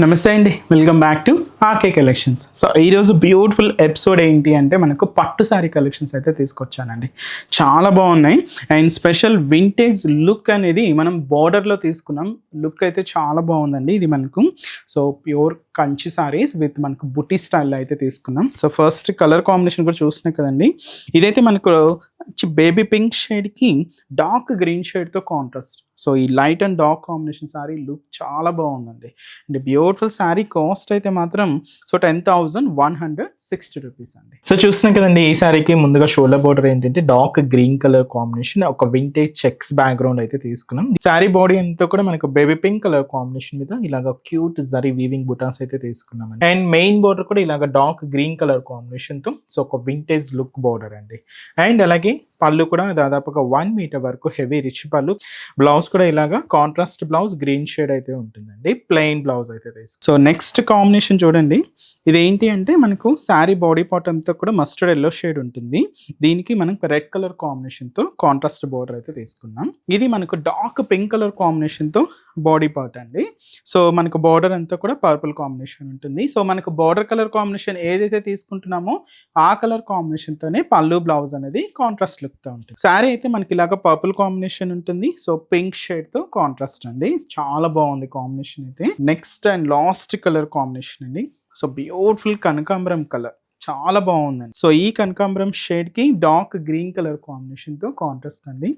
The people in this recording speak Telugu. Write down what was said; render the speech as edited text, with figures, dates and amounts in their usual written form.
నమస్తే అండి, welcome back to RK collections. So ఈరోజు బ్యూటిఫుల్ ఎపిసోడ్ ఏంటి అంటే మనకు పట్టు శారీ కలెక్షన్స్ అయితే తీసుకొచ్చానండి. చాలా బాగున్నాయి అండ్ స్పెషల్ వింటేజ్ లుక్ అనేది మనం బార్డర్లో తీసుకున్నాం. లుక్ అయితే చాలా బాగుందండి. ఇది మనకు so pure Kanchi saris with మనకు బుటీ స్టైల్లో అయితే తీసుకున్నాం. సో ఫస్ట్ కలర్ కాంబినేషన్ కూడా చూసినాయి కదండి. ఇదైతే మనకు బేబీ పింక్ షేడ్కి డార్క్ గ్రీన్ షేడ్తో కాంట్రాస్ట్. సో ఈ light and dark combination sari look చాలా బాగుందండి. అండ్ బ్యూటిఫుల్ శారీ కాస్ట్ అయితే మాత్రం సో 10,160 రూపీస్ అండి. సో చూస్తున్నాం కదండి, ఈ శారీకి ముందుగా షోల్డర్ బోర్డర్ ఏంటంటే డార్క్ గ్రీన్ కలర్ కాంబినేషన్, ఒక వింటేజ్ చెక్స్ బ్యాక్గ్రౌండ్ అయితే తీసుకున్నాం. శారీ బాడీ అంతా కూడా మనకు బేబీ పింక్ కలర్ కాంబినేషన్ మీద ఇలాగ క్యూట్ జరీ వీవింగ్ బుటాస్ అయితే తీసుకున్నాం అండ్ మెయిన్ బోర్డర్ కూడా ఇలాగ డార్క్ గ్రీన్ కలర్ కాంబినేషన్ తో సో ఒక వింటేజ్ లుక్ బోర్డర్ అండి. అండ్ అలాగే పళ్ళు కూడా దాదాపుగా 1 మీటర్ వరకు హెవీ రిచ్ పళ్ళు. బ్లౌజ్ కూడా ఇలాగా కాంట్రాస్ట్ బ్లౌజ్ గ్రీన్ షేడ్ అయితే ఉంటుందండి. ప్లెయిన్ బ్లౌజ్ అయితే తీసుకు. సో నెక్స్ట్ కాంబినేషన్ చూడండి, ఇదేంటి అంటే మనకు శారీ బాడీ పార్ట్ అంతా కూడా మస్టర్డ్ ఎల్లో షేడ్ ఉంటుంది. దీనికి మనం రెడ్ కలర్ కాంబినేషన్ తో కాంట్రాస్ట్ బోర్డర్ అయితే తీసుకున్నాం. ఇది మనకు డార్క్ పింక్ కలర్ కాంబినేషన్ తో బాడీ పార్ట్ అండి. సో మనకు బార్డర్ అంతా కూడా పర్పుల్ కాంబినేషన్ ఉంటుంది. సో మనకు బార్డర్ కలర్ కాంబినేషన్ ఏదైతే తీసుకుంటున్నామో ఆ కలర్ కాంబినేషన్ తోనే పళ్ళు బ్లౌజ్ అనేది కాంట్రాస్ట్ లుక్ తో ఉంటుంది. శారీ అయితే మనకి ఇలాగ పర్పుల్ కాంబినేషన్ ఉంటుంది. సో పింక్ షేడ్ తో కాంట్రాస్ట్ అండి. చాలా బాగుంది కాంబినేషన్ అయితే. Next and last colour combination అండి. సో బ్యూటిఫుల్ కనకాంబరం కలర్ చాలా బాగుందండి. సో ఈ కనకాంబరం షేడ్ కి డార్క్ గ్రీన్ కలర్ కాంబినేషన్ తో కాంట్రాస్ట్ అండి.